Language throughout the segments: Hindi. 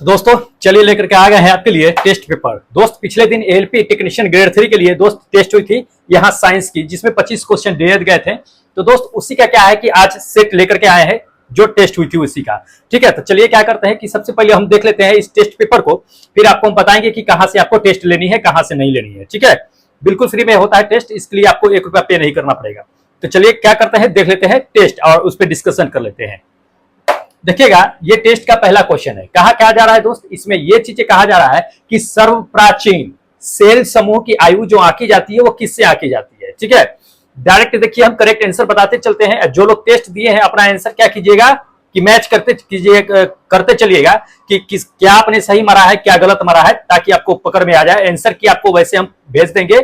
तो दोस्तों चलिए लेकर के आ गए हैं आपके लिए टेस्ट पेपर। दोस्त पिछले दिन एएलपी टेक्नीशियन ग्रेड 3 के लिए दोस्त टेस्ट हुई थी यहाँ साइंस की, जिसमें 25 क्वेश्चन दिए गए थे। तो दोस्त उसी का क्या है कि आज सेट लेकर के आए हैं जो टेस्ट हुई थी उसी का। ठीक है, तो चलिए क्या करते हैं कि सबसे पहले हम देख लेते हैं इस टेस्ट पेपर को, फिर आपको हम बताएंगे कि कहां से आपको टेस्ट लेनी है, कहां से नहीं लेनी है। ठीक है, बिल्कुल फ्री में होता है टेस्ट, इसके लिए आपको 1 रुपया पे नहीं करना पड़ेगा। तो चलिए क्या करते हैं, देख लेते हैं टेस्ट और उस पर डिस्कशन कर लेते हैं। देखिएगा, ये टेस्ट का पहला क्वेश्चन है। कहा क्या जा रहा है दोस्त, इसमें ये चीजें कहा जा रहा है कि सर्व प्राचीन सेल समूह की आयु जो आंकी जाती है वो किससे आंकी जाती है। ठीक है, डायरेक्ट देखिए हम करेक्ट आंसर बताते चलते हैं। जो लोग टेस्ट दिए हैं अपना आंसर क्या कीजिएगा कि मैच करते चलिएगा कि क्या आपने सही मारा है, क्या गलत मारा है, ताकि आपको पकड़ में आ जाए। आंसर की आपको वैसे हम भेज देंगे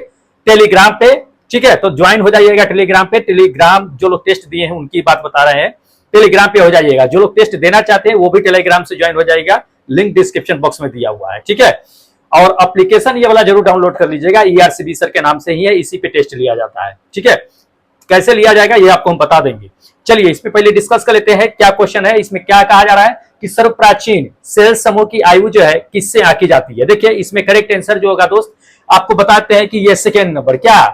टेलीग्राम पे। ठीक है, तो ज्वाइन हो जाइएगा टेलीग्राम पे। टेलीग्राम जो लोग टेस्ट दिए हैं उनकी बात बता रहे हैं, टेलीग्राम पे हो जाइएगा। जो लोग टेस्ट देना चाहते हैं वो भी टेलीग्राम से ज्वाइन हो जाएगा, लिंक डिस्क्रिप्शन बॉक्स में दिया हुआ है। ठीक है, और एप्लीकेशन ये वाला जरूर डाउनलोड कर लीजिएगा, ERCB सर के नाम से ही है, इसी पे टेस्ट लिया जाता है। ठीक है, कैसे लिया जाएगा ये आपको हम बता देंगे। चलिए इस पे पहले डिस्कस कर लेते हैं क्या क्वेश्चन है। इसमें क्या कहा जा रहा है कि सर्व प्राचीन सेल समूह की आयु जो है किससे आंकी जाती है। देखिए इसमें करेक्ट आंसर जो होगा दोस्त आपको बताते हैं कि ये सेकेंड नंबर क्या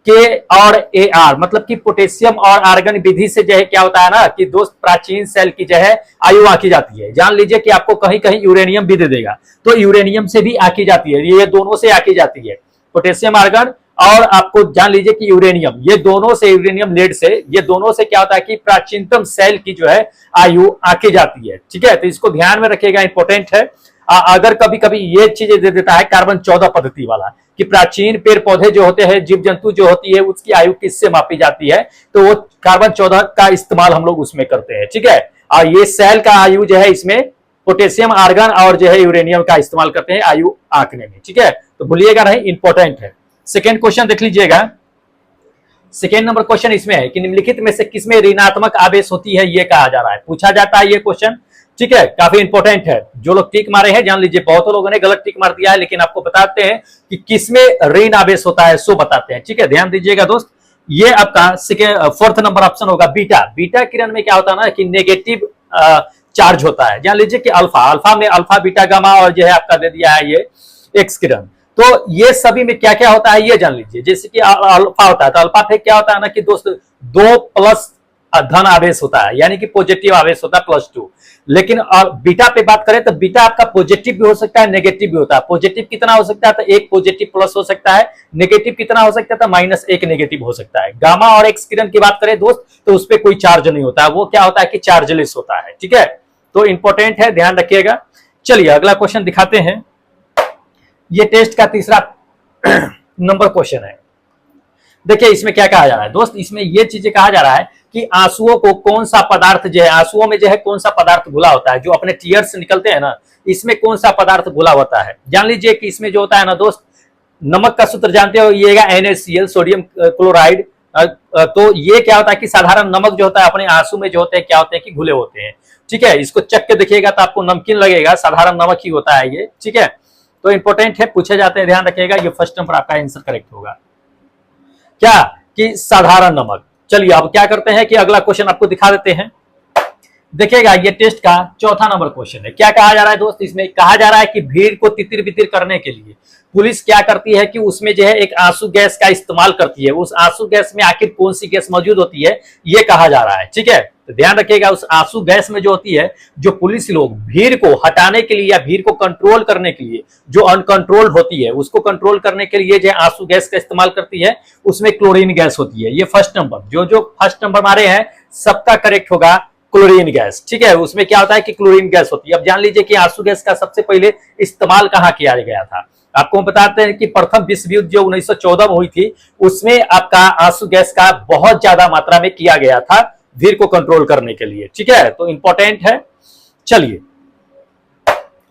के और AR मतलब कि पोटेशियम और आर्गन विधि से जो है क्या होता है ना कि दोस्त प्राचीन सेल की जो है आयु आंकी जाती है। जान लीजिए कि आपको कहीं कहीं यूरेनियम भी दे देगा, तो यूरेनियम से भी आंकी जाती है। ये दोनों से आंकी जाती है, पोटेशियम आर्गन और आपको जान लीजिए कि यूरेनियम, ये दोनों से, यूरेनियम लेड से, ये दोनों से क्या होता है कि प्राचीनतम सेल की जो है आयु आंकी जाती है। ठीक है, तो इसको ध्यान में रखिएगा, इंपॉर्टेंट है। अगर कभी कभी ये चीजें दे देता है कार्बन 14 पद्धति वाला कि प्राचीन पेड़ पौधे जो होते हैं, जीव जंतु जो होती है, उसकी आयु किससे मापी जाती है, तो वो कार्बन 14 का इस्तेमाल हम लोग उसमें करते हैं। ठीक है, और ये सेल का आयु जो है इसमें पोटेशियम आर्गन और जो है यूरेनियम का इस्तेमाल करते हैं आयु आंकने में। ठीक है, तो भूलिएगा नहीं, इंपॉर्टेंट है। सेकेंड क्वेश्चन देख लीजिएगा। सेकेंड नंबर क्वेश्चन इसमें है कि निम्नलिखित में से किसमें ऋणात्मक आवेश होती है, ये कहा जा रहा है, पूछा जाता है ये क्वेश्चन। ठीक है, काफी इंपॉर्टेंट है। जो लोग टिक मारे हैं जान लीजिए, बहुत लोगों ने गलत टिक मार दिया है, लेकिन आपको बताते हैं कि किसमें ऋण आवेश होता है सो बताते हैं। ठीक है, ध्यान दीजिएगा दोस्त, ये आपका फोर्थ नंबर ऑप्शन होगा बीटा। बीटा किरण में क्या होता है ना कि नेगेटिव चार्ज होता है। जान लीजिए कि अल्फा में अल्फा बीटा गामा और जो है आपका दे दिया है ये एक्स किरण। तो ये सभी में क्या क्या होता है ये जान लीजिए। जैसे कि अल्फा होता है तो अल्फा पे क्या होता है ना कि दोस्त 2 प्लस धन आवेश होता है, यानी कि पॉजिटिव आवेश होता है +2। लेकिन बीटा पे बात करें तो बीटा आपका पॉजिटिव भी हो सकता है, नेगेटिव भी होता है। पॉजिटिव कितना हो सकता है तो 1 पॉजिटिव प्लस हो सकता है, नेगेटिव कितना हो सकता है तो -1 नेगेटिव हो सकता है। गामा और एक्स किरण की बात करें दोस्त तो उस पर कोई चार्ज नहीं होता है, वो क्या होता है कि चार्जलेस होता है। ठीक है, तो इंपॉर्टेंट है, ध्यान रखिएगा। चलिए अगला क्वेश्चन दिखाते हैं। ये टेस्ट का तीसरा नंबर क्वेश्चन है। देखिए इसमें क्या कहा जा रहा है दोस्त, इसमें ये चीजें कहा जा रहा है कि आंसुओं को कौन सा पदार्थ जो है, आंसुओं में जो है कौन सा पदार्थ घुला होता है, जो अपने टीयर्स से निकलते हैं ना, इसमें कौन सा पदार्थ घुला होता है। जान लीजिए कि इसमें जो होता है ना दोस्त, नमक का सूत्र जानते हो, ये NaCl सोडियम क्लोराइड। तो ये क्या होता है कि साधारण नमक जो होता है अपने आंसू में जो होते हैं क्या होते हैं कि घुले होते हैं। ठीक है, इसको चख के देखिएगा तो आपको नमकीन लगेगा, साधारण नमक ही होता है ये। ठीक है, तो इंपॉर्टेंट है, पूछे जाते हैं, ध्यान रखिएगा। ये फर्स्ट नंबर आपका आंसर करेक्ट होगा क्या कि साधारण नमक। चलिए अब क्या करते हैं कि अगला क्वेश्चन आपको दिखा देते हैं। देखिएगा ये टेस्ट का चौथा नंबर क्वेश्चन है। क्या कहा जा रहा है दोस्त, इसमें कहा जा रहा है कि भीड़ को तितिर बितिर करने के लिए पुलिस क्या करती है कि उसमें जो है एक आंसू गैस का इस्तेमाल करती है। उस आंसू गैस में आखिर कौन सी गैस मौजूद होती है ये कहा जा रहा है। ठीक है, तो ध्यान रखिएगा, उस आंसू गैस में जो होती है, जो पुलिस लोग भीड़ को हटाने के लिए या भीड़ को कंट्रोल करने के लिए, जो अनकंट्रोल होती है उसको कंट्रोल करने के लिए जो आंसू गैस का इस्तेमाल करती है, उसमें क्लोरीन गैस होती है। ये फर्स्ट नंबर, जो फर्स्ट नंबर मारे हैं सबका करेक्ट होगा क्लोरीन गैस। ठीक है, उसमें क्या होता है कि क्लोरीन गैस होती है। अब जान लीजिए कि आंसू गैस का सबसे पहले इस्तेमाल कहां किया गया था। आपको बताते हैं कि प्रथम विश्व युद्ध जो 1914 में हुई थी, उसमें आपका आंसू गैस का बहुत ज्यादा मात्रा में किया गया था भीड़ को कंट्रोल करने के लिए। ठीक है, तो इंपॉर्टेंट है। चलिए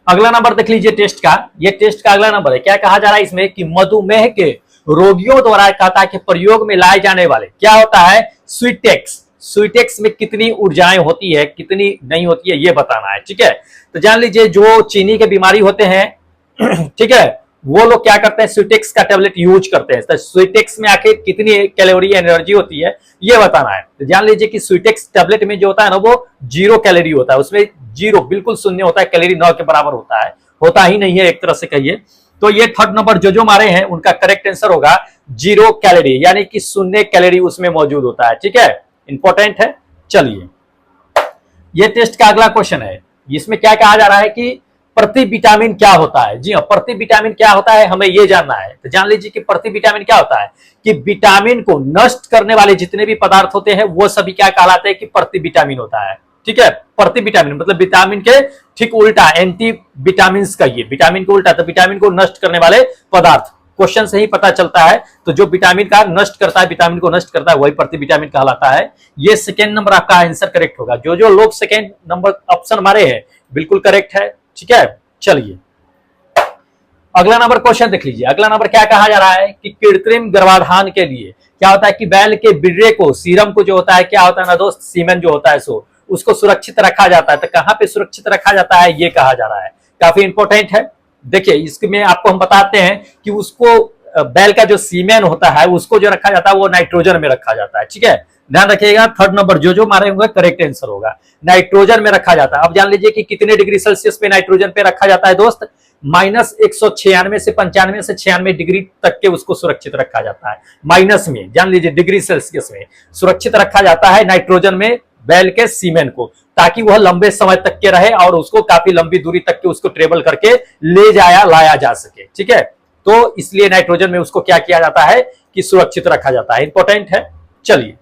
अगला नंबर देख लीजिए टेस्ट का। ये टेस्ट का अगला नंबर है। क्या कहा जा रहा है इसमें कि मधुमेह के रोगियों द्वारा कहता है कि प्रयोग में लाए जाने वाले क्या होता है स्वीटेक्स। स्वीटेक्स में कितनी ऊर्जाएं होती है, कितनी नहीं होती है, ये बताना है। ठीक है, तो जान लीजिए जो चीनी के बीमारी होते हैं ठीक है, वो लोग क्या करते हैं, स्वीटेक्स का टेबलेट यूज करते हैं। तो स्वीटेक्स में आखिर कितनी कैलोरी एनर्जी होती है ये बताना है। तो जान लीजिए कि स्वीटेक्स टेबलेट में जो होता है ना वो 0 कैलोरी होता है, उसमें 0 बिल्कुल शून्य होता है, कैलोरी 9 के बराबर होता है, होता ही नहीं है एक तरह से कहिए। तो ये थर्ड नंबर जो मारे हैं उनका करेक्ट आंसर होगा 0 कैलोरी, यानी कि शून्य कैलोरी उसमें मौजूद होता है। ठीक है, इंपॉर्टेंट है। चलिए ये टेस्ट का अगला क्वेश्चन है, इसमें क्या कहा जा रहा है कि प्रति विटामिन क्या होता है। जी हाँ, प्रति विटामिन क्या होता है हमें ये जानना है। तो जान लीजिए कि प्रति विटामिन क्या होता है कि विटामिन को नष्ट करने वाले जितने भी पदार्थ होते हैं वो सभी क्या कहलाते हैं कि प्रति विटामिन होता है। ठीक है, प्रति विटामिन मतलब विटामिन के ठीक उल्टा, एंटी विटामिन कहिए, विटामिन को उल्टा, तो विटामिन को नष्ट करने वाले पदार्थ, क्वेश्चन से ही पता चलता है। तो जो विटामिन का नष्ट करता है, विटामिन को नष्ट करता है, वही प्रति विटामिन कहलाता है। ये सेकेंड नंबर आपका आंसर करेक्ट होगा। जो जो लोग सेकेंड नंबर ऑप्शन मारे हैं बिल्कुल करेक्ट है। ठीक है, चलिए अगला नंबर क्वेश्चन देख लीजिए। अगला नंबर क्या कहा जा रहा है कि कृत्रिम गर्भाधान के लिए क्या होता है कि बैल के बिर्रे को, सीरम को जो होता है क्या होता है ना दोस्त, सीमेन जो होता है सो उसको सुरक्षित रखा जाता है। तो कहां पे सुरक्षित रखा जाता है ये कहा जा रहा है, काफी इंपॉर्टेंट है। देखिए इसमें आपको हम बताते हैं कि उसको बैल का जो सीमेन होता है उसको जो रखा जाता है वो नाइट्रोजन में रखा जाता है। ठीक है, ध्यान रखिएगा, थर्ड नंबर जो मारे होंगे करेक्ट आंसर होगा, नाइट्रोजन में रखा जाता है। अब जान लीजिए कि कितने डिग्री सेल्सियस पे नाइट्रोजन पे रखा जाता है दोस्त, -196 से 95 से 96 डिग्री तक के उसको सुरक्षित रखा जाता है। माइनस में जान लीजिए डिग्री सेल्सियस में सुरक्षित रखा जाता है नाइट्रोजन में बैल के सीमेन को, ताकि वह लंबे समय तक के रहे और उसको काफी लंबी दूरी तक के उसको ट्रेवल करके ले जाया लाया जा सके। ठीक है, तो इसलिए नाइट्रोजन में उसको क्या किया जाता है कि सुरक्षित रखा जाता है, इंपॉर्टेंट है। चलिए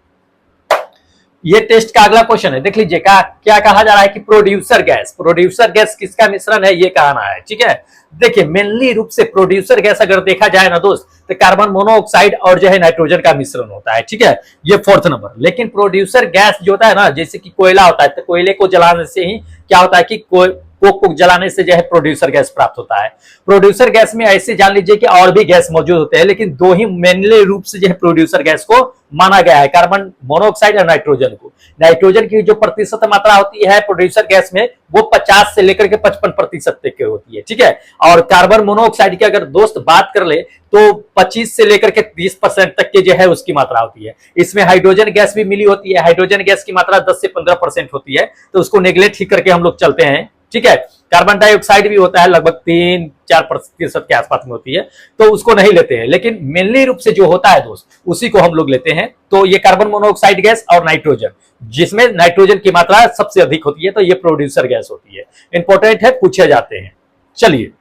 ये टेस्ट का अगला क्वेश्चन है, देख लीजिए क्या कहा जा रहा है कि प्रोड्यूसर गैस, प्रोड्यूसर गैस किसका मिश्रण है ये कहना है। ठीक है, देखिए मेनली रूप से प्रोड्यूसर गैस अगर देखा जाए ना दोस्त तो कार्बन मोनोऑक्साइड और जो है नाइट्रोजन का मिश्रण होता है। ठीक है, ये फोर्थ नंबर। लेकिन प्रोड्यूसर गैस जो होता है ना, जैसे कि कोयला होता है, तो कोयले को जलाने से ही क्या होता है कि कोक को जलाने से जो है प्रोड्यूसर गैस प्राप्त होता है। प्रोड्यूसर गैस में ऐसे जान लीजिए कि और भी गैस मौजूद होते हैं, लेकिन दो ही मेनली रूप से जो है प्रोड्यूसर गैस को माना गया है, कार्बन मोनोऑक्साइड और नाइट्रोजन को। नाइट्रोजन की जो प्रतिशत मात्रा होती है प्रोड्यूसर गैस में वो 50 से लेकर के 55% तक की होती है। ठीक है, और कार्बन मोनोऑक्साइड की अगर दोस्त बात कर ले तो 25 से लेकर के 30% तक की जो है उसकी मात्रा होती है। इसमें हाइड्रोजन गैस भी मिली होती है, हाइड्रोजन गैस की मात्रा 10 से 15% होती है, तो उसको नेग्लेक्ट ही करके हम लोग चलते हैं। ठीक है, कार्बन डाइऑक्साइड भी होता है, लगभग 3-4% के आसपास में होती है, तो उसको नहीं लेते हैं। लेकिन मेनली रूप से जो होता है दोस्त उसी को हम लोग लेते हैं। तो ये कार्बन मोनोऑक्साइड गैस और नाइट्रोजन, जिसमें नाइट्रोजन की मात्रा सबसे अधिक होती है, तो ये प्रोड्यूसर गैस होती है। इंपॉर्टेंट है, पूछे जाते हैं। चलिए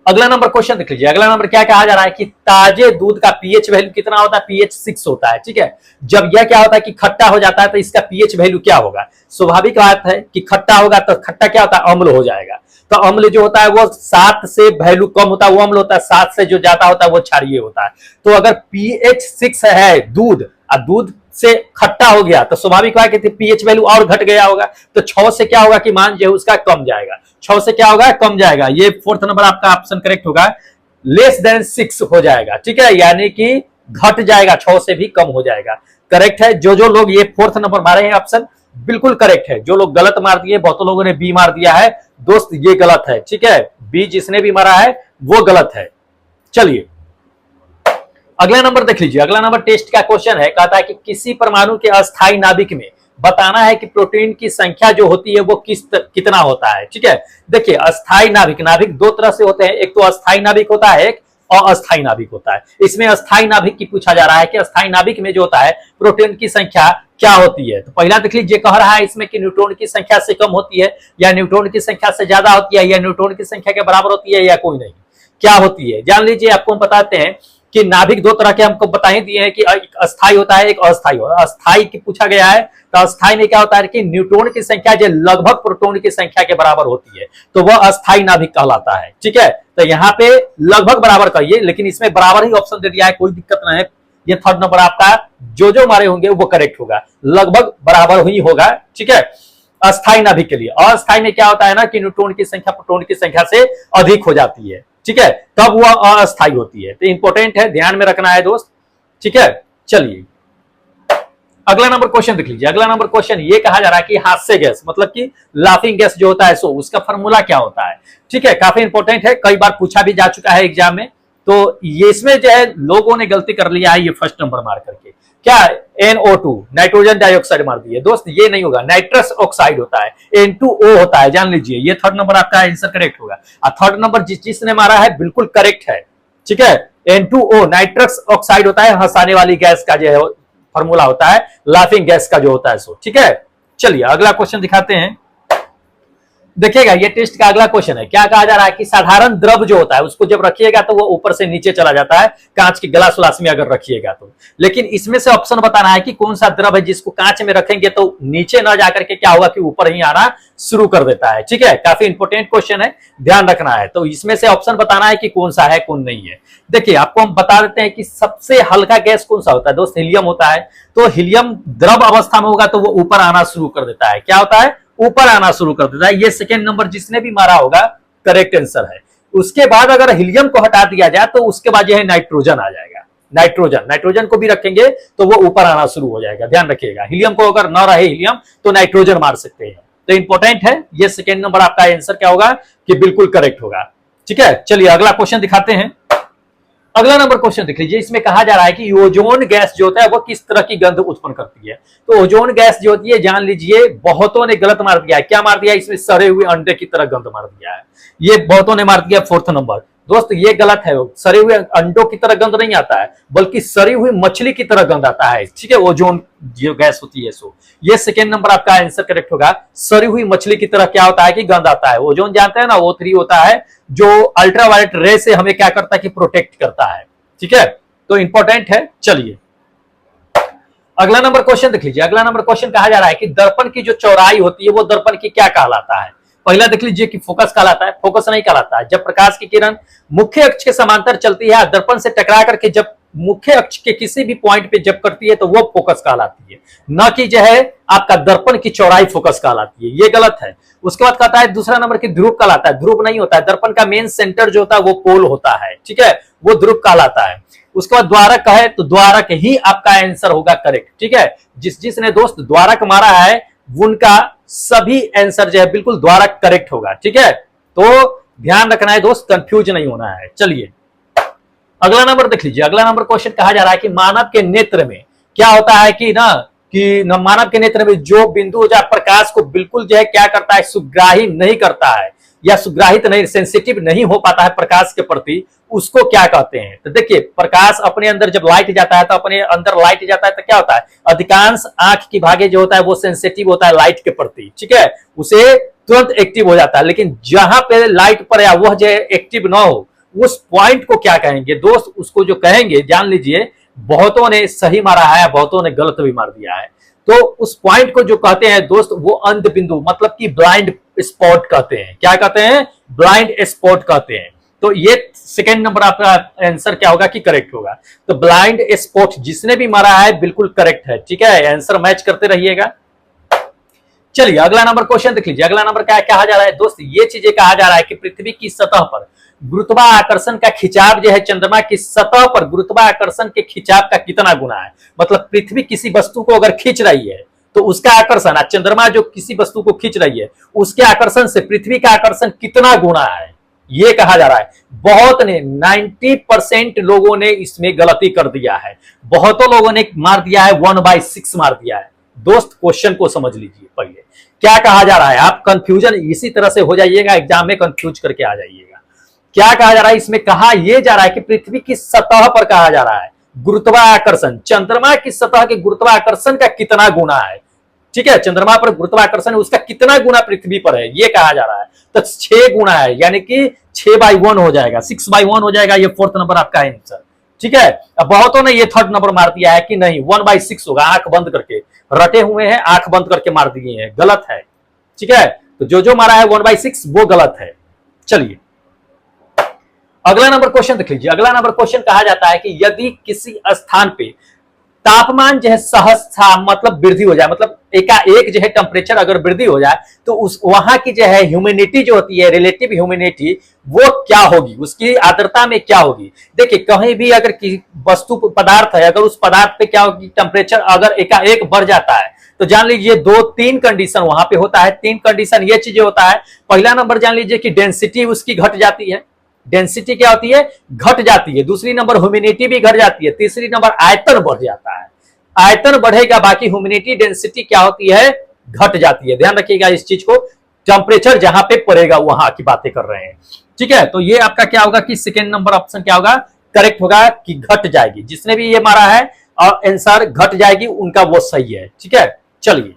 अगला नंबर क्वेश्चन देख लीजिए। अगला नंबर क्या कहा जा रहा है कि ताजे दूध का पीएच वैल्यू कितना होता है, पीएच 6 होता है। ठीक है, जब यह क्या होता है कि खट्टा हो जाता है तो इसका पीएच वैल्यू क्या होगा। स्वाभाविक बात है कि खट्टा होगा तो खट्टा क्या होता है, अम्ल हो जाएगा। तो अम्ल जो होता है वो 7 से वैल्यू कम होता है वो अम्ल होता है, 7 से जो ज्यादा होता है वो क्षारीय होता है। तो अगर पीएच 6 है दूध और दूध से खट्टा हो गया तो स्वाभाविक है कि पीएच वैल्यू और घट गया होगा। तो 6 से क्या होगा कि मान जो है उसका कम जाएगा, 6 से क्या होगा कम जाएगा। ये फोर्थ नंबर आपका ऑप्शन करेक्ट होगा, लेस देन 6 हो जाएगा। ठीक है, यानी कि घट जाएगा, 6 से भी कम हो जाएगा। करेक्ट है। जो लोग ये फोर्थ नंबर मारे हैं ऑप्शन बिल्कुल करेक्ट है। जो लोग गलत मार दिए, बहुत लोगों ने बी मार दिया है दोस्त, ये गलत है। ठीक है, बी जिसने भी मारा है वो गलत है। चलिए अगला नंबर देख लीजिए। अगला नंबर टेस्ट का क्वेश्चन है, कहता है कि किसी परमाणु के अस्थायी नाभिक में बताना है कि प्रोटीन की संख्या जो होती है वो कितना होता है। ठीक है, देखिए अस्थायी नाभिक, नाभिक दो तरह से होते हैं, एक तो अस्थायी नाभिक होता है, एक और अस्थायी नाभिक होता है। इसमें अस्थायी नाभिक की पूछा जा रहा है कि अस्थायी नाभिक में जो होता है प्रोटीन की संख्या क्या होती है। तो पहला देख लीजिए, कह रहा है इसमें कि न्यूट्रॉन की संख्या से कम होती है, या न्यूट्रॉन की संख्या से ज्यादा होती है, या न्यूट्रॉन की संख्या के बराबर होती है, या कोई नहीं। क्या होती है जान लीजिए। आपको हम बताते हैं कि नाभिक दो तरह के हमको बता ही दिए हैं कि एक अस्थायी होता है, एक अस्थायी होता है। अस्थायी की पूछा गया है तो अस्थायी में क्या होता है कि न्यूट्रॉन की संख्या जो लगभग प्रोटॉन की संख्या के बराबर होती है, तो वह अस्थायी नाभिक कहलाता है। ठीक है, तो यहाँ पे लगभग बराबर कहिए, लेकिन इसमें बराबर ही ऑप्शन दे दिया है, कोई दिक्कत नहीं है। ये थर्ड नंबर आपका जो मारे होंगे वो करेक्ट होगा, लगभग बराबर ही होगा। ठीक है, अस्थायी नाभिक के लिए। अस्थायी में क्या होता है ना कि न्यूट्रॉन की संख्या प्रोटॉन की संख्या से अधिक हो जाती है। ठीक है, तब वह अस्थायी होती है। तो इंपॉर्टेंट है, ध्यान में रखना है दोस्त। ठीक है, चलिए अगला नंबर क्वेश्चन देख लीजिए। अगला नंबर क्वेश्चन ये कहा जा रहा है कि हास्य गैस मतलब कि लाफिंग गैस जो होता है सो उसका फॉर्मूला क्या होता है। ठीक है, काफी इंपॉर्टेंट है, कई बार पूछा भी जा चुका है एग्जाम में। तो ये इसमें जो है लोगों ने गलती कर लिया है, ये फर्स्ट नंबर मार करके क्या NO2 नाइट्रोजन डाइऑक्साइड मार दिए। दोस्त ये नहीं होगा, नाइट्रस ऑक्साइड होता है, N2O होता है, जान लीजिए। ये थर्ड नंबर आपका आंसर करेक्ट होगा। और थर्ड नंबर जिसने मारा है बिल्कुल करेक्ट है। ठीक है, N2O नाइट्रस ऑक्साइड होता है, हंसाने वाली गैस का जो है फॉर्मूला होता है, लाफिंग गैस का जो होता है सो। ठीक है, चलिए अगला क्वेश्चन दिखाते हैं। देखिएगा ये टेस्ट का अगला क्वेश्चन है। क्या कहा जा रहा है कि साधारण द्रव जो होता है उसको जब रखिएगा तो वो ऊपर से नीचे चला जाता है, कांच की गिलास उलास में अगर रखिएगा तो। लेकिन इसमें से ऑप्शन बताना है कि कौन सा द्रव है जिसको कांच में रखेंगे तो नीचे ना जाकर के क्या होगा कि ऊपर ही आना शुरू कर देता है। ठीक है, काफी इंपॉर्टेंट क्वेश्चन है, ध्यान रखना है। तो इसमें से ऑप्शन बताना है कि कौन सा है कौन नहीं है। देखिए आपको हम बता देते हैं कि सबसे हल्का गैस कौन सा होता है दोस्त, हीलियम होता है। तो हीलियम द्रव अवस्था में होगा तो वो ऊपर आना शुरू कर देता है। क्या होता है, ऊपर आना शुरू कर देता है। ये सेकेंड नंबर जिसने भी मारा होगा करेक्ट आंसर है। उसके बाद अगर हीलियम को हटा दिया जाए तो उसके बाद यह नाइट्रोजन आ जाएगा। नाइट्रोजन को भी रखेंगे तो वो ऊपर आना शुरू हो जाएगा, ध्यान रखिएगा। हीलियम को अगर ना रहे हीलियम तो नाइट्रोजन मार सकते हैं। तो इंपॉर्टेंट है, ये सेकेंड नंबर आपका आंसर क्या होगा कि बिल्कुल करेक्ट होगा। ठीक है, चलिए अगला क्वेश्चन दिखाते हैं। अगला नंबर क्वेश्चन देख लीजिए। इसमें कहा जा रहा है कि ओजोन गैस जो होता है वो किस तरह की गंध उत्पन्न करती है। तो ओजोन गैस जो होती है जान लीजिए, बहुतों ने गलत मार दिया है। क्या मार दिया है, इसमें सड़े हुए अंडे की तरह गंध मार दिया है। ये बहुतों ने मार दिया फोर्थ नंबर। दोस्त ये गलत है, सड़े हुए अंडों की तरह गंध नहीं आता है बल्कि सड़ी हुई मछली की तरह गंध आता है। ठीक है, ओजोन जो गैस होती है सो ये सेकेंड नंबर आपका आंसर करेक्ट होगा। सड़ी हुई मछली की तरह क्या होता है कि गंध आता है। ओजोन जानते हैं ना, O3 होता है जो अल्ट्रावायलेट रे से हमें क्या करता है कि प्रोटेक्ट करता है। ठीक है, तो इंपॉर्टेंट है। चलिए अगला नंबर क्वेश्चन देख लीजिए। अगला नंबर क्वेश्चन कहा जा रहा है कि दर्पण की जो चौड़ाई होती है वो दर्पण की क्या कहलाता है। पहला देख लीजिए कि फोकस कहलाता है, फोकस नहीं कहलाता है। जब प्रकाश की किरण मुख्य अक्ष के समांतर चलती है, दर्पण से टकरा करके जब मुख्य अक्ष के किसी भी पॉइंट पे जब करती है तो वो फोकस कहलाती है, न कि जो है आपका दर्पण की चौड़ाई फोकस कहलाती है। ये गलत है। उसके बाद कहता है दूसरा नंबर की ध्रुव कहलाता है। ध्रुव नहीं होता है, दर्पण का मेन सेंटर जो होता है वो पोल होता है। ठीक है, वो ध्रुव कहलाता है। उसके बाद द्वारक है तो द्वारक ही आपका आंसर होगा करेक्ट। ठीक है, जिसने दोस्त द्वारक मारा है उनका सभी आंसर जो है बिल्कुल द्वारक करेक्ट होगा। ठीक है, तो ध्यान रखना है दोस्त, कंफ्यूज नहीं होना है। चलिए अगला नंबर देख लीजिए। अगला नंबर क्वेश्चन कहा जा रहा है कि मानव के नेत्र में क्या होता है कि मानव के नेत्र में जो बिंदु जो प्रकाश को बिल्कुल जो है क्या करता है, सुग्राही नहीं करता है या सुग्राहित नहीं, सेंसिटिव नहीं हो पाता है प्रकाश के प्रति, उसको क्या कहते हैं। तो देखिए प्रकाश अपने अंदर जब लाइट जाता है तो अपने अंदर लाइट जाता है तो क्या होता है, अधिकांश आंख की भागे जो होता है वो सेंसिटिव होता है लाइट के प्रति। ठीक है, उसे तुरंत एक्टिव हो जाता है। लेकिन जहां पे लाइट पर या वह जो एक्टिव ना हो उस पॉइंट को क्या कहेंगे दोस्त, उसको जो कहेंगे जान लीजिए। बहुतों ने सही मारा है, बहुतों ने गलत भी मार दिया है। तो उस पॉइंट को जो कहते हैं दोस्त वो अंध बिंदु मतलब कि ब्लाइंड स्पॉट कहते हैं। क्या कहते हैं, ब्लाइंड स्पॉट कहते हैं। तो ये सेकंड नंबर आपका आंसर क्या होगा कि करेक्ट होगा। तो ब्लाइंड स्पॉट जिसने भी मारा है बिल्कुल करेक्ट है। ठीक है, आंसर मैच करते रहिएगा। चलिए अगला नंबर क्वेश्चन देख लीजिए। अगला नंबर क्या कहा जा रहा है दोस्त, ये चीजें कहा जा रहा है कि पृथ्वी की सतह पर गुरुत्वाकर्षण का खिंचाव जो है चंद्रमा की सतह पर गुरुत्वाकर्षण के खिंचाव का कितना गुना है। मतलब पृथ्वी किसी वस्तु को अगर खींच रही है तो उसका आकर्षण, चंद्रमा जो किसी वस्तु को खींच रही है उसके आकर्षण से पृथ्वी का आकर्षण कितना गुना है, ये कहा जा रहा है। बहुत ने 90% लोगों ने इसमें गलती कर दिया है। बहुतों लोगों ने मार दिया है 1/6 मार दिया है। दोस्त क्वेश्चन को समझ लीजिए पहले क्या कहा जा रहा है। आप कंफ्यूजन इसी तरह से हो जाइएगा, एग्जाम में कंफ्यूज करके आ जाइएगा। क्या कहा जा रहा है, इसमें कहा यह जा रहा है कि पृथ्वी की सतह पर कहा जा रहा है गुरुत्वाकर्षण, चंद्रमा की सतह के गुरुत्वाकर्षण का कितना गुना है। ठीक है, चंद्रमा पर गुरुत्वाकर्षण उसका कितना गुना पृथ्वी पर है ये कहा जा रहा है। तो 6 गुना है, यानी कि 6/1 हो जाएगा, 6/1 हो जाएगा। ये फोर्थ नंबर आपका आंसर। ठीक है, अब बहुतों ने ये थर्ड नंबर मार दिया है कि नहीं 1/6 होगा, आंख बंद करके रटे हुए हैं, आंख बंद करके मार दिए हैं, गलत है। ठीक है, तो जो मारा है 1/6 वो गलत है। चलिए अगला नंबर क्वेश्चन देख लीजिए। अगला नंबर क्वेश्चन कहा जाता है कि यदि किसी स्थान पे तापमान जो है सहसा मतलब वृद्धि हो जाए, मतलब एकाएक जो है टेम्परेचर अगर वृद्धि हो जाए तो उस वहां की जो है ह्यूमिडिटी जो होती है, रिलेटिव ह्यूमिडिटी, वो क्या होगी, उसकी आर्द्रता में क्या होगी। देखिए कहीं भी अगर वस्तु पदार्थ है, अगर उस पदार्थ पे क्या होगी, टेम्परेचर अगर एकाएक बढ़ जाता है तो जान लीजिए दो तीन कंडीशन वहां पे होता है। तीन कंडीशन ये चीजें होता है। पहला नंबर जान लीजिए कि डेंसिटी उसकी घट जाती है, डेंसिटी क्या होती है, घट जाती है। दूसरी नंबर ह्यूमिडिटी भी घट जाती है। तीसरी नंबर आयतन बढ़ जाता है, आयतन बढ़ेगा, बाकी ह्यूमिडिटी डेंसिटी क्या होती है, घट जाती है। ध्यान रखिएगा इस चीज को, टेम्परेचर जहां पे पड़ेगा वहां की बातें कर रहे हैं, ठीक है। तो ये आपका क्या होगा कि सेकेंड नंबर ऑप्शन क्या होगा, करेक्ट होगा कि घट जाएगी। जिसने भी ये मारा है और आंसर घट जाएगी उनका वो सही है, ठीक है। चलिए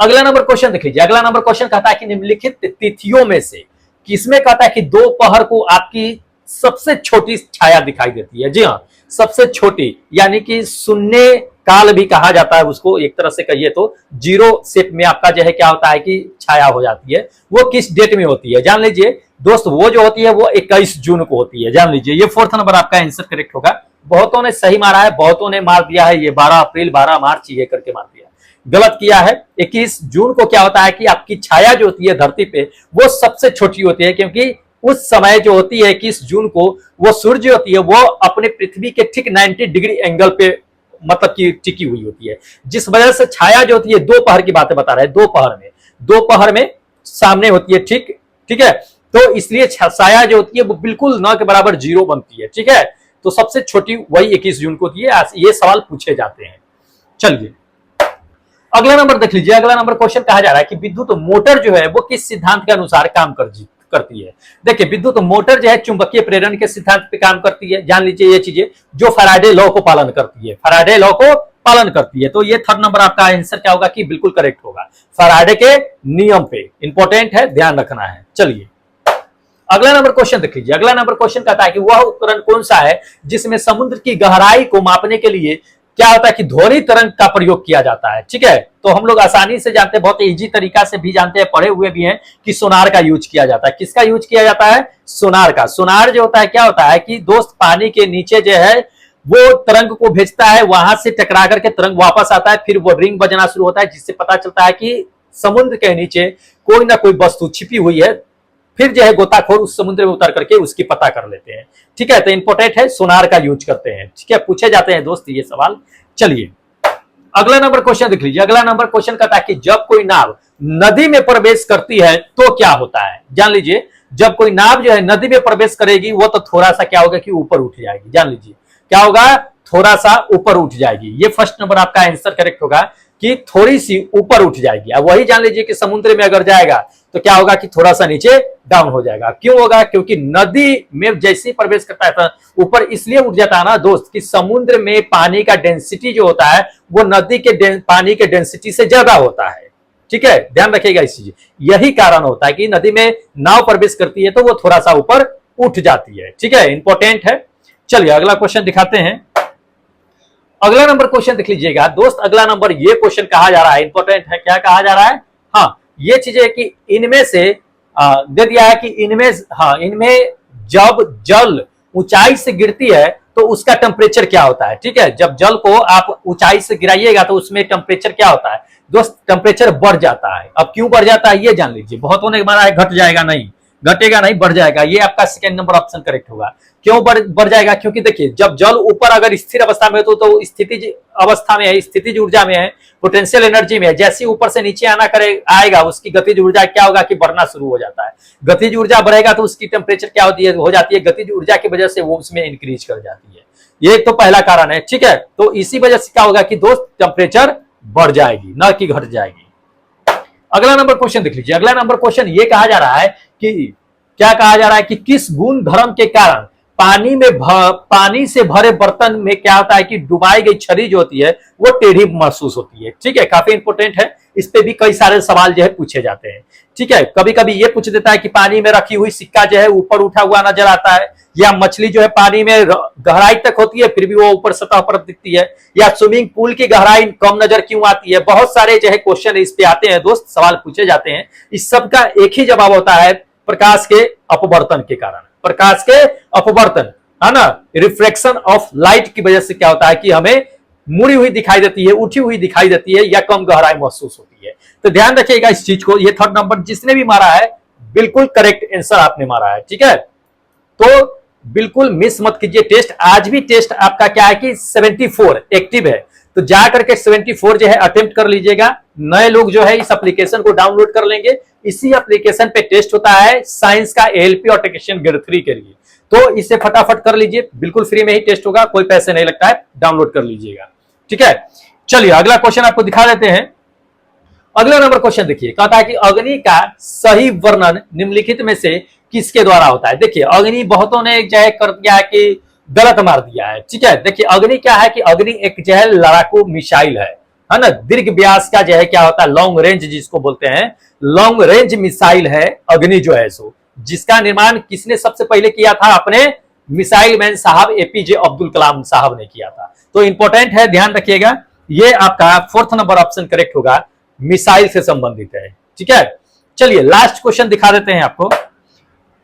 अगला नंबर क्वेश्चन देख लीजिए। अगला नंबर क्वेश्चन कहता है कि निम्नलिखित तिथियों में से किसमें कहता है कि दोपहर को आपकी सबसे छोटी छाया दिखाई देती है। जी हाँ, सबसे छोटी, यानी कि शून्य काल भी कहा जाता है उसको, एक तरह से कहिए तो जीरो शेप में आपका जो है क्या होता है कि छाया हो जाती है। वो किस डेट में होती है, जान लीजिए दोस्त, वो जो होती है वो 21 जून को होती है, जान लीजिए। ये फोर्थ नंबर आपका आंसर करेक्ट होगा। बहुतों ने सही मारा है, बहुतों ने मार दिया है ये 12 अप्रैल 12 मार्च ये करके मार दिया, गलत किया है। 21 जून को क्या होता है कि आपकी छाया जो होती है धरती पे वो सबसे छोटी होती है, क्योंकि उस समय जो होती है 21 जून को वो सूर्य होती है वो अपने पृथ्वी के ठीक 90 डिग्री एंगल पे मतलब कि टिकी हुई होती है, जिस वजह से छाया जो होती है दोपहर की बातें बता रहे हैं, दोपहर में सामने होती है, ठीक ठीक है। तो इसलिए छाया जो होती है वो बिल्कुल न के बराबर जीरो बनती है, ठीक है। तो सबसे छोटी वही 21 जून को होती है। ये सवाल पूछे जाते हैं। चलिए अगला नंबर देख लीजिए। अगला नंबर क्वेश्चन कहा जा रहा है कि विद्युत मोटर जो है वो किस सिद्धांत के अनुसार काम करती है। देखिए विद्युत मोटर जो है चुंबकीय प्रेरण के सिद्धांत पे काम करती है, जान लीजिए ये चीजें, जो फैराडे लॉ को पालन करती है, फैराडे लॉ को पालन करती है। तो ये थर्ड नंबर आपका आंसर क्या होगा कि बिल्कुल करेक्ट होगा, फैराडे के नियम पे। इंपॉर्टेंट है, ध्यान रखना है। चलिए अगला नंबर क्वेश्चन देख लीजिए। अगला नंबर क्वेश्चन कहता है कि वह उपकरण कौन सा है जिसमें समुद्र की गहराई को मापने के लिए क्या होता है कि ध्वनि तरंग का प्रयोग किया जाता है, ठीक है। तो हम लोग आसानी से जानते हैं, बहुत इजी तरीका से भी जानते हैं, पढ़े हुए भी हैं कि सोनार का यूज किया जाता है। किसका यूज किया जाता है, सोनार का। सोनार जो होता है क्या होता है कि दोस्त पानी के नीचे जो है वो तरंग को भेजता है, वहां से टकरा करके तरंग वापस आता है, फिर वो रिंग बजना शुरू होता है, जिससे पता चलता है कि समुद्र के नीचे कोई ना कोई वस्तु छिपी हुई है। फिर जो है गोताखोर उस समुद्र में उतर करके उसकी पता कर लेते हैं, ठीक है। तो इंपॉर्टेंट है, सोनार का यूज करते हैं, ठीक है। पूछे जाते हैं दोस्त ये सवाल। चलिए अगला नंबर क्वेश्चन देख लीजिए। अगला नंबर क्वेश्चन कहता है कि जब कोई नाव नदी में प्रवेश करती है तो क्या होता है। जान लीजिए जब कोई नाव जो है नदी में प्रवेश करेगी वो तो थोड़ा सा क्या होगा कि ऊपर उठ जाएगी, जान लीजिए क्या होगा, थोड़ा सा ऊपर उठ जाएगी। ये फर्स्ट नंबर आपका आंसर करेक्ट होगा कि थोड़ी सी ऊपर उठ जाएगी। अब वही जान लीजिए कि समुद्र में अगर जाएगा तो क्या होगा कि थोड़ा सा नीचे डाउन हो जाएगा। क्यों होगा, क्योंकि नदी में जैसे ही प्रवेश करता है तो ऊपर इसलिए उठ जाता है ना दोस्त कि समुद्र में पानी का डेंसिटी जो होता है वो नदी के पानी के डेंसिटी से ज्यादा होता है, ठीक है। ध्यान रखिएगा इस चीज, यही कारण होता है कि नदी में नाव प्रवेश करती है तो वो थोड़ा सा ऊपर उठ जाती है, ठीक है। इंपॉर्टेंट है। चलिए अगला क्वेश्चन दिखाते हैं। अगला नंबर क्वेश्चन देख लीजिएगा दोस्त। अगला नंबर ये क्वेश्चन कहा जा रहा है, इंपॉर्टेंट है, क्या कहा जा रहा है, हाँ ये चीज है कि इनमें से दे दिया है कि इनमें जब जल ऊंचाई से गिरती है तो उसका टेम्परेचर क्या होता है, ठीक है। जब जल को आप ऊंचाई से गिराइएगा तो उसमें टेम्परेचर क्या होता है दोस्त, टेम्परेचर बढ़ जाता है। अब क्यों बढ़ जाता है ये जान लीजिए। बहुतों ने माना है घट जाएगा, नहीं घटेगा, नहीं बढ़ जाएगा। ये आपका सेकंड नंबर ऑप्शन करेक्ट होगा। क्यों बढ़ जाएगा, क्योंकि देखिए जब जल ऊपर अगर स्थिर अवस्था में तो स्थितिज अवस्था में है, स्थितिज ऊर्जा में है, पोटेंशियल एनर्जी में है। जैसे ऊपर से नीचे आएगा उसकी गतिज ऊर्जा क्या होगा कि बढ़ना शुरू हो जाता है। गतिज ऊर्जा बढ़ेगा तो उसकी टेम्परेचर क्या हो जाती है, गतिज ऊर्जा की वजह से वो उसमें इंक्रीज कर जाती है। ये तो पहला कारण है, ठीक है। तो इसी वजह से क्या होगा कि दोस्त टेम्परेचर बढ़ जाएगी, न कि घट जाएगी। अगला नंबर क्वेश्चन देख लीजिए। अगला नंबर क्वेश्चन ये कहा जा रहा है कि क्या कहा जा रहा है कि किस गुण धर्म के कारण पानी से भरे बर्तन में क्या होता है कि डुबाई गई छड़ी जो होती है वो टेढ़ी महसूस होती है, ठीक है। काफी इंपोर्टेंट है, इस पे भी कई सारे सवाल जो है पूछे जाते हैं, ठीक है। कभी कभी ये पूछ देता है कि पानी में रखी हुई सिक्का जो है ऊपर उठा हुआ नजर आता है, या मछली जो है पानी में गहराई तक होती है फिर भी वो ऊपर सतह पर दिखती है, या स्विमिंग पूल की गहराई कम नजर क्यों आती है। बहुत सारे जो है क्वेश्चन इस पे आते हैं दोस्त, सवाल पूछे जाते हैं। इस सब का एक ही जवाब होता है, प्रकाश के अपवर्तन के कारण। प्रकाश के अपवर्तन, है ना, रिफ्लेक्शन ऑफ लाइट की वजह से क्या होता है कि हमें मुड़ी हुई दिखाई देती है, उठी हुई दिखाई देती है या कम गहराई महसूस होती है। तो ध्यान रखिएगा इस चीज को। ये थर्ड नंबर जिसने भी मारा है बिल्कुल करेक्ट आंसर आपने मारा है, ठीक है। तो बिल्कुल मिस मत कीजिए टेस्ट। आज भी टेस्ट आपका क्या है कि 74 एक्टिव है, तो जा करके 74 जो है अटेम्प्ट कर लीजिएगा। नए लोग जो है इस एप्लीकेशन को डाउनलोड कर लेंगे। इसी एप्लीकेशन पे टेस्ट होता है साइंस का एएलपी और टेक्नीशियन ग्रेड 3 के लिए, तो इसे फटाफट कर लीजिए, बिल्कुल फ्री में ही टेस्ट होगा, कोई पैसे नहीं लगता है, डाउनलोड कर लीजिएगा, ठीक है। चलिए अगला क्वेश्चन आपको दिखा देते हैं। अगला नंबर क्वेश्चन देखिए, कहता है कि अग्नि का सही वर्णन निम्नलिखित में से किसके द्वारा होता है। देखिए अग्नि बहुतों ने जो है कर दिया है कि गलत मार दिया है, ठीक है। देखिए अग्नि क्या है कि अग्नि एक जो है लड़ाकू मिसाइल है ना, दीर्घ व्यास का जो है क्या होता है, लॉन्ग रेंज जिसको बोलते हैं, लॉन्ग रेंज मिसाइल है अग्नि जो है सो, जिसका निर्माण किसने सबसे पहले किया था, अपने मिसाइल मैन साहब एपीजे अब्दुल कलाम साहब ने किया था। तो इंपॉर्टेंट है, ध्यान रखिएगा। ये आपका फोर्थ नंबर ऑप्शन करेक्ट होगा, मिसाइल से संबंधित है, ठीक है। चलिए लास्ट क्वेश्चन दिखा देते हैं आपको।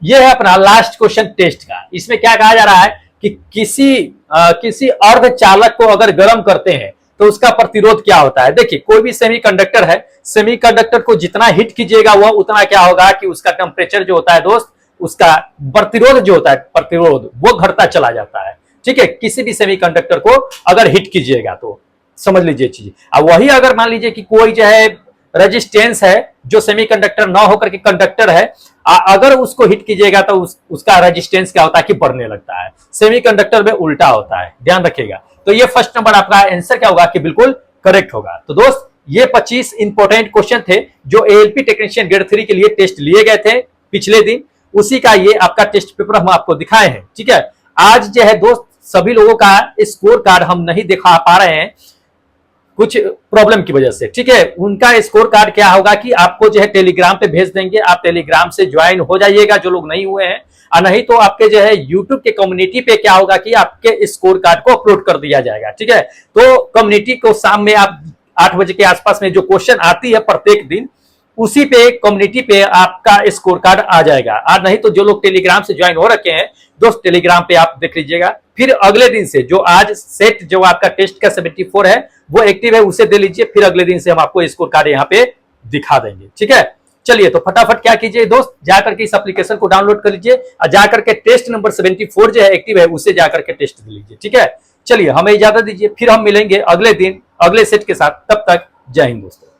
यह है अपना लास्ट क्वेश्चन टेस्ट का। इसमें क्या कहा जा रहा है कि किसी अर्धचालक को अगर गर्म करते हैं तो उसका प्रतिरोध क्या होता है। देखिए कोई भी सेमीकंडक्टर है, सेमीकंडक्टर को जितना हिट कीजिएगा वह उतना क्या होगा कि उसका टेम्परेचर जो होता है दोस्त, उसका प्रतिरोध जो होता है, प्रतिरोध वो घटता चला जाता है, ठीक है। किसी भी सेमीकंडक्टर को अगर हिट कीजिएगा तो समझ लीजिए चीज। अब वही अगर मान लीजिए कि कोई जो है रेजिस्टेंस है जो सेमीकंडक्टर ना होकर के कंडक्टर है, अगर उसको हिट कीजिएगा तो उसका रेजिस्टेंस क्या होता है कि बढ़ने लगता है। सेमीकंडक्टर में उल्टा होता है, ध्यान रखिएगा। तो ये फर्स्ट नंबर आपका आंसर क्या होगा कि बिल्कुल करेक्ट होगा। तो दोस्त ये 25 इंपॉर्टेंट क्वेश्चन थे जो एएलपी टेक्नीशियन ग्रेड 3 के लिए टेस्ट लिए गए थे पिछले दिन, उसी का ये आपका टेस्ट पेपर हम आपको दिखाए हैं, ठीक है। आज जो है दोस्त सभी लोगों का स्कोर कार्ड हम नहीं दिखा पा रहे हैं कुछ प्रॉब्लम की वजह से, ठीक है। उनका स्कोर कार्ड क्या होगा कि आपको जो है टेलीग्राम पे भेज देंगे, आप टेलीग्राम से ज्वाइन हो जाइएगा जो लोग नहीं हुए हैं, और नहीं तो आपके जो है यूट्यूब के कम्युनिटी पे क्या होगा कि आपके स्कोर कार्ड को अपलोड कर दिया जाएगा, ठीक है। तो कम्युनिटी को शाम में आप 8 बजे के आसपास में जो क्वेश्चन आती है प्रत्येक दिन, उसी पे कम्युनिटी पे आपका स्कोर कार्ड आ जाएगा। और नहीं तो जो लोग टेलीग्राम से ज्वाइन हो रखे हैं दोस्त, टेलीग्राम पे आप देख लीजिएगा। फिर अगले दिन से जो आज सेट जो आपका टेस्ट का 74 है वो एक्टिव है, उसे दे लीजिए। फिर अगले दिन से हम आपको स्कोर कार्ड यहाँ पे दिखा देंगे, ठीक है। चलिए तो फटाफट क्या कीजिए दोस्त, जाकर के इस एप्लीकेशन को डाउनलोड कर लीजिए और जाकर के टेस्ट नंबर 74 जो है एक्टिव है उसे जाकर के टेस्ट दे लीजिए, ठीक है। चलिए हमें इजाजत दीजिए, फिर हम मिलेंगे अगले दिन अगले सेट के साथ। तब तक जय हिंद दोस्तों।